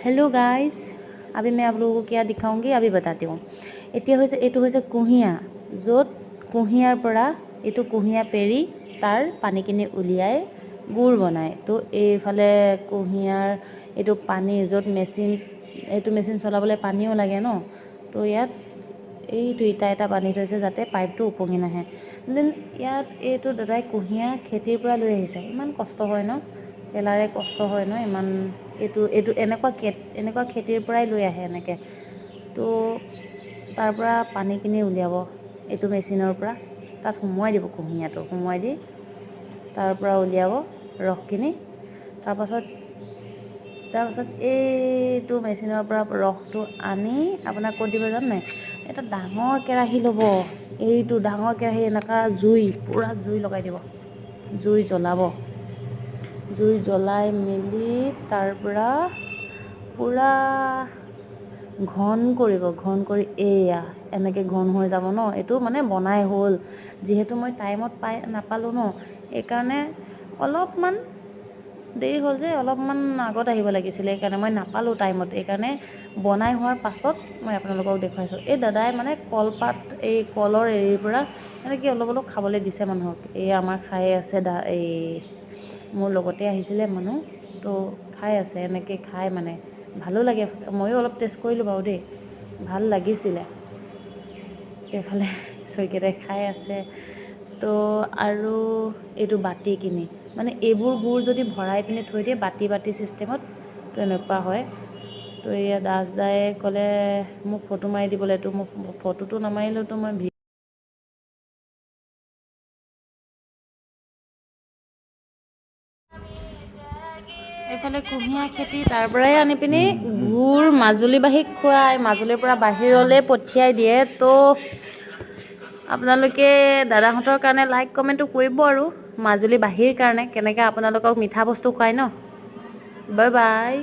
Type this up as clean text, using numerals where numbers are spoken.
Hello guys, अभी मैं आप लोगों को क्या दिखाऊंगी अभी बताती हूँ। এইটো হৈছে কুঁহিয়া, য'ত কুঁহিয়াৰ পৰা এইটো কুঁহিয়া পেৰি তাৰ পানীখিনি উলিয়াই গুড় বনায়। তো এইফালে কুঁহিয়াৰ এইটো পানী য'ত মেচিন চলাবলৈ পানীও লাগে ন, তো ইয়াত এইটো এটা বান্ধি থৈছে যাতে পাইপটো উপঙি নাহে। দেন ইয়াত এইটো দাদাই কুঁহিয়া খেতিৰ পৰা লৈ আহিছে। ইমান কষ্ট হয় ন, ঠেলাৰে কষ্ট হয় ন ইমান। এনেকুৱা খেতিৰ পৰাই লৈ আহে এনেকৈ। তো তাৰ পৰা পানীখিনি উলিয়াব এইটো মেচিনৰ পৰা, তাত সোমোৱাই দিব কুঁহিয়াটো, সোমোৱাই দি তাৰ পৰা উলিয়াব ৰসখিনি। তাৰপাছত এইটো মেচিনৰ পৰা ৰসটো আনি আপোনাক ক'ত দিব জানে নাই, এটা ডাঙৰ কেৰাহী ল'ব। এইটো ডাঙৰ কেৰাহী এনেকুৱা পূৰা জুই লগাই দিব, জুই জ্বলাই মেলি তাৰ পৰা পূৰা ঘন কৰি এয়া এনেকৈ ঘন হৈ যাব ন। এইটো মানে বনাই হ'ল, যিহেতু মই টাইমত নাপালোঁ ন, সেইকাৰণে অলপমান দেৰি হ'ল যে, অলপমান আগত আহিব লাগিছিলে, সেইকাৰণে মই নাপালোঁ টাইমত। সেইকাৰণে বনাই হোৱাৰ পাছত মই আপোনালোকক দেখুৱাইছোঁ। এই দাদাই মানে কলপাত, এই কলৰ এৰিৰ পৰা এনেকৈ অলপ খাবলৈ দিছে মানুহক। এই আমাৰ খাই আছে এই মোৰ লগতে আহিছিলে মানুহ, তো খাই আছে, এনেকৈ খাই মানে ভালো লাগে। ময়ো অলপ টেষ্ট কৰিলোঁ বাৰু দেই, ভাল লাগিছিলে। এইফালে চৈকেইটাই খাই আছে। তো আৰু এইটো বাতিখিনি মানে এইবোৰ গুড় যদি ভৰাই পিনে থৈ দিয়ে বাতি চিষ্টেমত, তো এনেকুৱা হয়। তো এয়া দাই ক'লে মোক ফটো মাৰি দিবলৈ, তো মোক ফটোটো নামাৰিলেওতো মই এইফালে কুঁহিয়াৰ খেতি, তাৰ পৰাই আনি পিনি গুড় মাজুলীবাসীক খুৱাই, মাজুলীৰ পৰা বাহিৰলৈ পঠিয়াই দিয়ে। তো আপোনালোকে দাদাহঁতৰ কাৰণে লাইক কমেণ্টটো কৰিব, আৰু মাজুলীবাসীৰ কাৰণে কেনেকৈ আপোনালোকক মিঠা বস্তু খুৱাই ন। Bye bye.